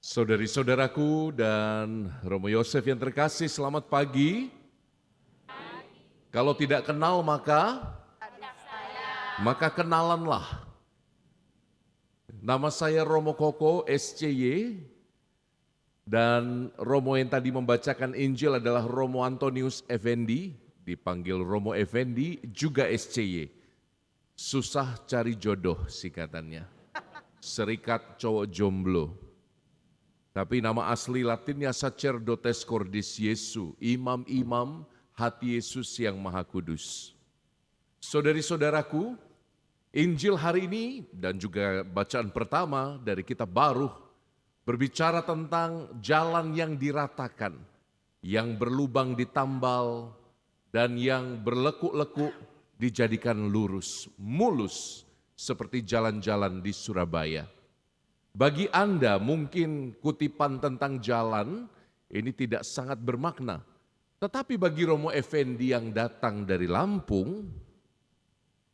Saudari-saudaraku dan Romo Yosef yang terkasih, selamat pagi. Kalau tidak kenal maka kenalanlah. Nama saya Romo Koko SCY dan Romo yang tadi membacakan Injil adalah Romo Antonius Effendi, dipanggil Romo Effendi juga SCY. Susah cari jodoh singkatannya. Serikat cowok jomblo. Tapi nama asli Latinnya Sacerdotes Cordis Jesu, imam-imam hati Yesus yang Maha Kudus. Saudari-saudaraku, Injil hari ini dan juga bacaan pertama dari kitab Baruh berbicara tentang jalan yang diratakan, yang berlubang ditambal, dan yang berlekuk-lekuk dijadikan lurus, mulus seperti jalan-jalan di Surabaya. Bagi Anda mungkin kutipan tentang jalan ini tidak sangat bermakna. Tetapi bagi Romo Effendi yang datang dari Lampung,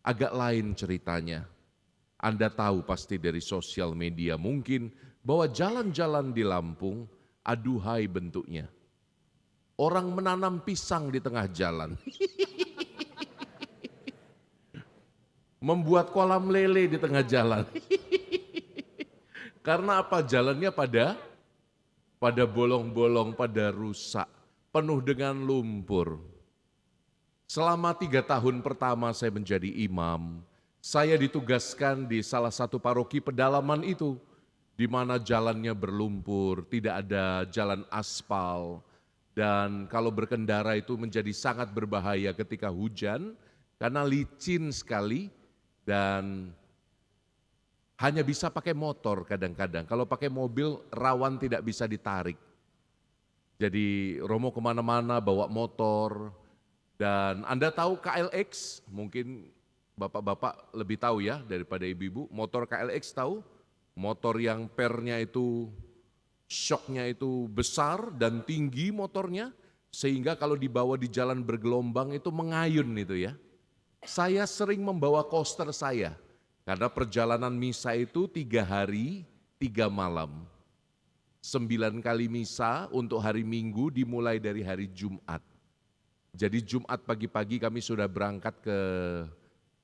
agak lain ceritanya. Anda tahu pasti dari sosial media mungkin bahwa jalan-jalan di Lampung aduhai bentuknya. Orang menanam pisang di tengah jalan. Membuat kolam lele di tengah jalan. Karena apa? Jalannya pada bolong-bolong, pada rusak, penuh dengan lumpur. Selama 3 tahun pertama saya menjadi imam, saya ditugaskan di salah satu paroki pedalaman itu, di mana jalannya berlumpur, tidak ada jalan aspal, dan kalau berkendara itu menjadi sangat berbahaya ketika hujan, karena licin sekali dan hanya bisa pakai motor kadang-kadang, kalau pakai mobil rawan tidak bisa ditarik. Jadi Romo kemana-mana bawa motor, dan Anda tahu KLX, mungkin bapak-bapak lebih tahu ya daripada ibu-ibu, motor KLX tahu? Motor yang pernya itu, shocknya itu besar dan tinggi motornya, sehingga kalau dibawa di jalan bergelombang itu mengayun itu ya. Saya sering membawa koster saya, karena perjalanan misa itu 3 hari, 3 malam. 9 kali misa untuk hari Minggu dimulai dari hari Jumat. Jadi Jumat pagi-pagi kami sudah berangkat ke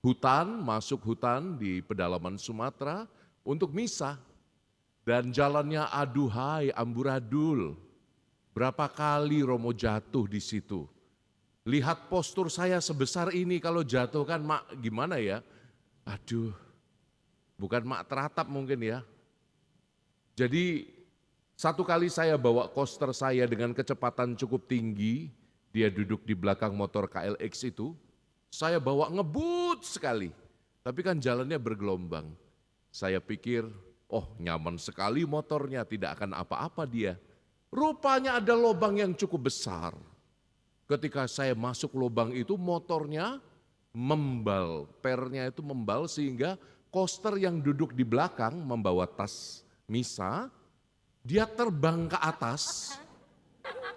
hutan, masuk hutan di pedalaman Sumatera untuk misa. Dan jalannya aduhai, amburadul. Berapa kali Romo jatuh di situ. Lihat postur saya sebesar ini, kalau jatuh kan mak gimana ya? Aduh. Bukan mak teratap mungkin ya. Jadi satu kali saya bawa koster saya dengan kecepatan cukup tinggi, dia duduk di belakang motor KLX itu, saya bawa ngebut sekali, tapi kan jalannya bergelombang. Saya pikir, oh nyaman sekali motornya, tidak akan apa-apa dia. Rupanya ada lubang yang cukup besar. Ketika saya masuk lubang itu motornya membal, pernya itu membal sehingga koster yang duduk di belakang membawa tas misa, dia terbang ke atas,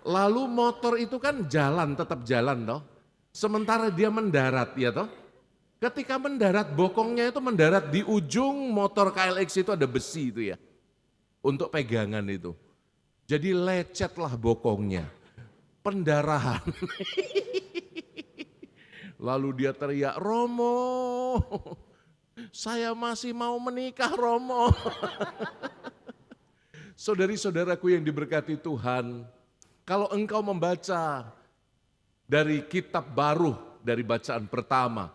lalu motor itu kan jalan, tetap jalan toh, sementara dia mendarat ya toh. Ketika mendarat, bokongnya itu mendarat di ujung motor KLX itu ada besi itu ya, untuk pegangan itu. Jadi lecetlah bokongnya, pendarahan. Lalu dia teriak, Romo, saya masih mau menikah Romo. Saudari-saudaraku yang diberkati Tuhan, kalau engkau membaca dari kitab Baruh, dari bacaan pertama,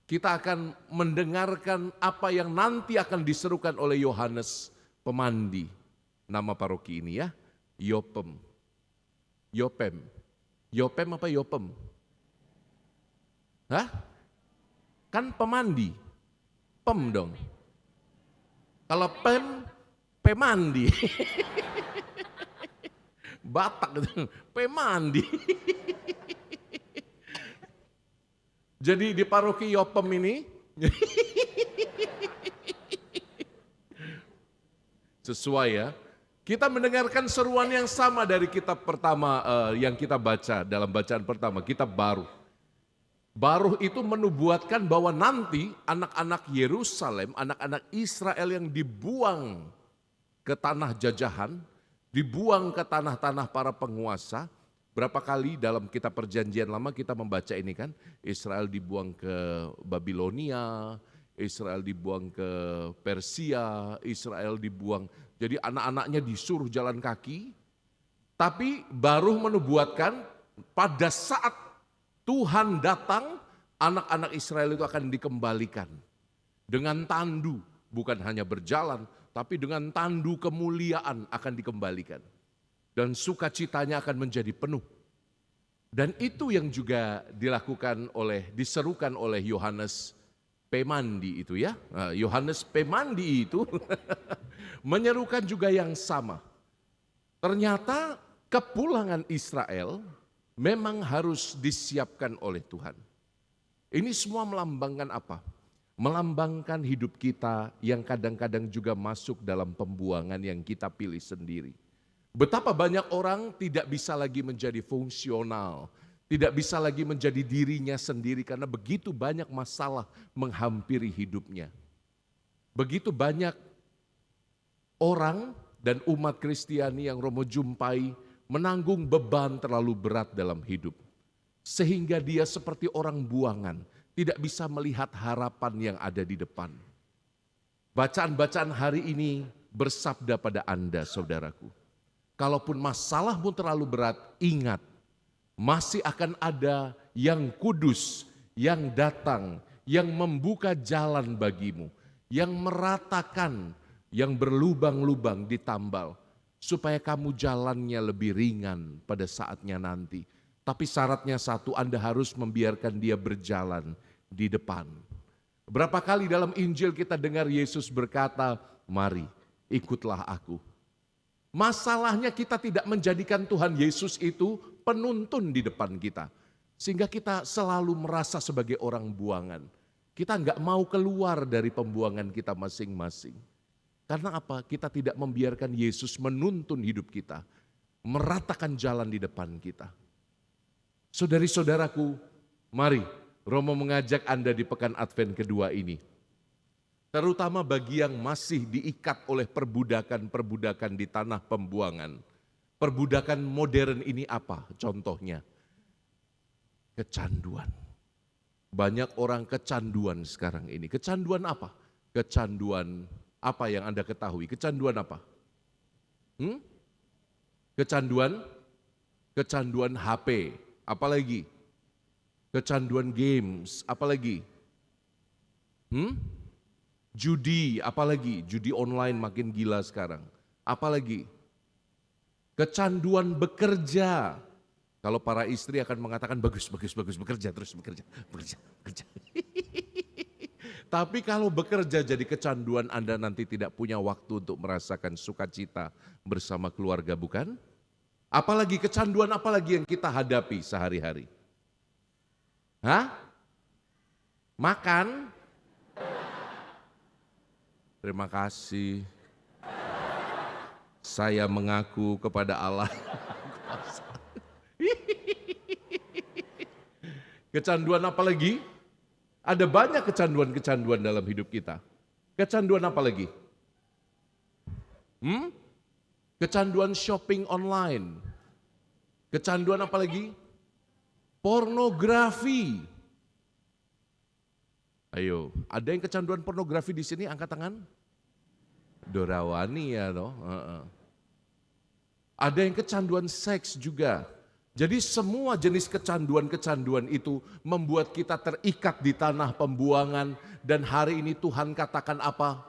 kita akan mendengarkan apa yang nanti akan diserukan oleh Yohanes Pemandi. Nama paroki ini ya, Yopem. Yopem. Yopem apa Yopem? Hah? Kan pemandi. Pem dong. Kalau pemandi. Batak gitu, pemandi. Jadi di paroki Yopem ini sesuai ya. Kita mendengarkan seruan yang sama dari kitab pertama yang kita baca dalam bacaan pertama, kitab Baruh. Baruh itu menubuatkan bahwa nanti anak-anak Yerusalem, anak-anak Israel yang dibuang ke tanah jajahan, dibuang ke tanah-tanah para penguasa. Berapa kali dalam kitab Perjanjian Lama kita membaca ini kan, Israel dibuang ke Babilonia, Israel dibuang ke Persia, Israel dibuang. Jadi anak-anaknya disuruh jalan kaki, tapi baru menubuatkan pada saat Tuhan datang, anak-anak Israel itu akan dikembalikan dengan tandu, bukan hanya berjalan, tapi dengan tandu kemuliaan akan dikembalikan. Dan sukacitanya akan menjadi penuh. Dan itu yang juga diserukan oleh Yohanes Pemandi itu ya. Yohanes Pemandi itu menyerukan juga yang sama. Ternyata kepulangan Israel memang harus disiapkan oleh Tuhan. Ini semua melambangkan apa? Melambangkan hidup kita yang kadang-kadang juga masuk dalam pembuangan yang kita pilih sendiri. Betapa banyak orang tidak bisa lagi menjadi fungsional, tidak bisa lagi menjadi dirinya sendiri karena begitu banyak masalah menghampiri hidupnya. Begitu banyak orang dan umat Kristiani yang Romo jumpai menanggung beban terlalu berat dalam hidup. Sehingga dia seperti orang buangan, tidak bisa melihat harapan yang ada di depan. Bacaan-bacaan hari ini bersabda pada Anda saudaraku. Kalaupun masalahmu terlalu berat, ingat, masih akan ada yang kudus, yang datang, yang membuka jalan bagimu, yang meratakan, yang berlubang-lubang ditambal, supaya kamu jalannya lebih ringan pada saatnya nanti. Tapi syaratnya satu, Anda harus membiarkan dia berjalan di depan. Berapa kali dalam Injil kita dengar Yesus berkata, mari ikutlah aku. Masalahnya kita tidak menjadikan Tuhan Yesus itu penuntun di depan kita. Sehingga kita selalu merasa sebagai orang buangan. Kita enggak mau keluar dari pembuangan kita masing-masing. Karena apa? Kita tidak membiarkan Yesus menuntun hidup kita. Meratakan jalan di depan kita. Saudari-saudaraku, mari Romo mengajak Anda di pekan Advent kedua ini. Terutama bagi yang masih diikat oleh perbudakan-perbudakan di tanah pembuangan. Perbudakan modern ini apa contohnya? Kecanduan. Banyak orang kecanduan sekarang ini. Kecanduan apa? Kecanduan apa yang Anda ketahui? Kecanduan apa? Kecanduan HP. Apalagi? Kecanduan games. Apalagi? Judi, apalagi? Judi online makin gila sekarang. Apalagi? Kecanduan bekerja. Kalau para istri akan mengatakan bagus, bekerja terus, bekerja. Tapi kalau bekerja jadi kecanduan, Anda nanti tidak punya waktu untuk merasakan sukacita bersama keluarga, bukan? Apalagi kecanduan apalagi yang kita hadapi sehari-hari? Makan? Terima kasih. Saya mengaku kepada Allah. Kecanduan apa lagi? Ada banyak kecanduan-kecanduan dalam hidup kita. Kecanduan apa lagi? Kecanduan shopping online. Kecanduan apa lagi? Pornografi. Ayo, ada yang kecanduan pornografi di sini? Angkat tangan. Dorawani ya toh. Ada yang kecanduan seks juga. Jadi semua jenis kecanduan-kecanduan itu membuat kita terikat di tanah pembuangan. Dan hari ini Tuhan katakan apa?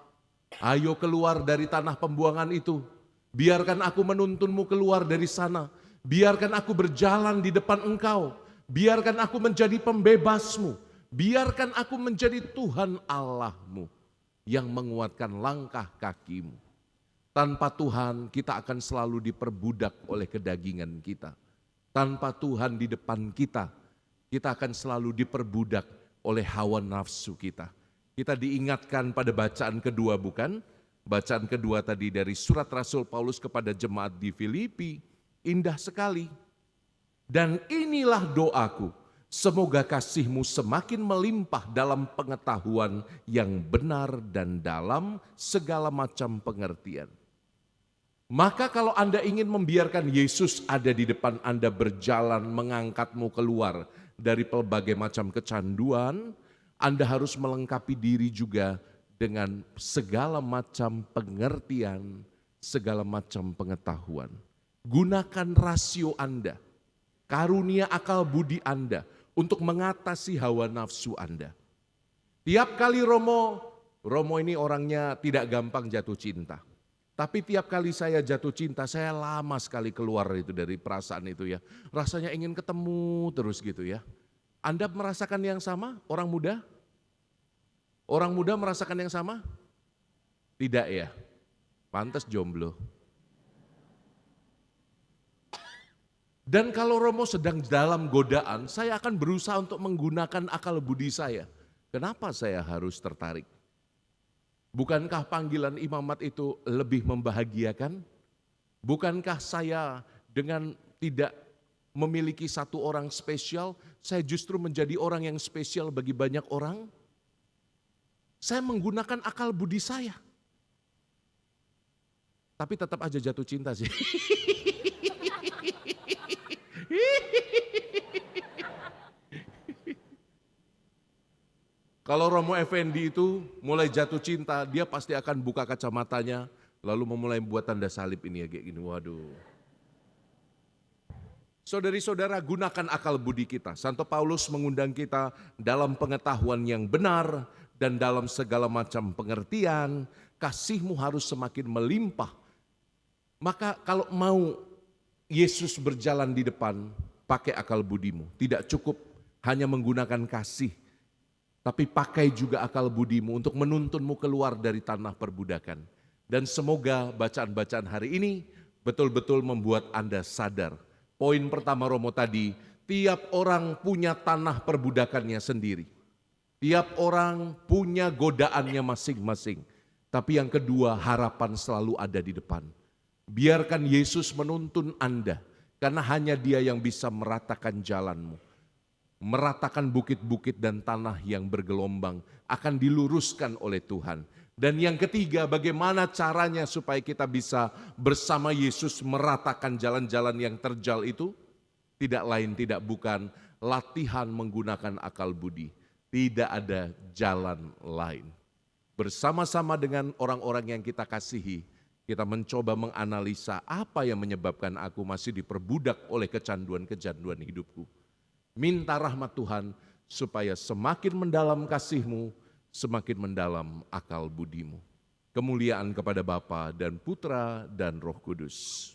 Ayo keluar dari tanah pembuangan itu. Biarkan aku menuntunmu keluar dari sana. Biarkan aku berjalan di depan engkau. Biarkan aku menjadi pembebasmu. Biarkan aku menjadi Tuhan Allahmu yang menguatkan langkah kakimu. Tanpa Tuhan kita akan selalu diperbudak oleh kedagingan kita. Tanpa Tuhan di depan kita, kita akan selalu diperbudak oleh hawa nafsu kita. Kita diingatkan pada bacaan kedua bukan? Bacaan kedua tadi dari surat Rasul Paulus kepada jemaat di Filipi, indah sekali. Dan inilah doaku, semoga kasihmu semakin melimpah dalam pengetahuan yang benar dan dalam segala macam pengertian. Maka kalau Anda ingin membiarkan Yesus ada di depan Anda berjalan mengangkatmu keluar dari pelbagai macam kecanduan, Anda harus melengkapi diri juga dengan segala macam pengertian, segala macam pengetahuan. Gunakan rasio Anda, karunia akal budi Anda untuk mengatasi hawa nafsu Anda. Tiap kali Romo ini orangnya tidak gampang jatuh cinta. Tapi tiap kali saya jatuh cinta, saya lama sekali keluar itu dari perasaan itu ya. Rasanya ingin ketemu terus gitu ya. Anda merasakan yang sama, orang muda? Orang muda merasakan yang sama? Tidak ya? Pantas jomblo. Dan kalau Romo sedang dalam godaan, saya akan berusaha untuk menggunakan akal budi saya. Kenapa saya harus tertarik? Bukankah panggilan imamat itu lebih membahagiakan? Bukankah saya dengan tidak memiliki satu orang spesial, saya justru menjadi orang yang spesial bagi banyak orang? Saya menggunakan akal budi saya. Tapi tetap aja jatuh cinta sih. Kalau Romo Effendi itu mulai jatuh cinta, dia pasti akan buka kacamatanya, lalu memulai membuat tanda salib ini ya kayak gini, waduh. Saudari-saudara, gunakan akal budi kita. Santo Paulus mengundang kita dalam pengetahuan yang benar dan dalam segala macam pengertian, kasihmu harus semakin melimpah. Maka kalau mau Yesus berjalan di depan, pakai akal budimu. Tidak cukup hanya menggunakan kasih, tapi pakai juga akal budimu untuk menuntunmu keluar dari tanah perbudakan. Dan semoga bacaan-bacaan hari ini betul-betul membuat Anda sadar. Poin pertama Romo tadi, tiap orang punya tanah perbudakannya sendiri. Tiap orang punya godaannya masing-masing. Tapi yang kedua, harapan selalu ada di depan. Biarkan Yesus menuntun Anda, karena hanya Dia yang bisa meratakan jalanmu. Meratakan bukit-bukit dan tanah yang bergelombang akan diluruskan oleh Tuhan. Dan yang ketiga, bagaimana caranya supaya kita bisa bersama Yesus meratakan jalan-jalan yang terjal itu? Tidak lain tidak bukan latihan menggunakan akal budi. Tidak ada jalan lain. Bersama-sama dengan orang-orang yang kita kasihi, kita mencoba menganalisa apa yang menyebabkan aku masih diperbudak oleh kecanduan-kecanduan hidupku. Minta rahmat Tuhan supaya semakin mendalam kasih-Mu, semakin mendalam akal budimu. Kemuliaan kepada Bapa dan Putra dan Roh Kudus.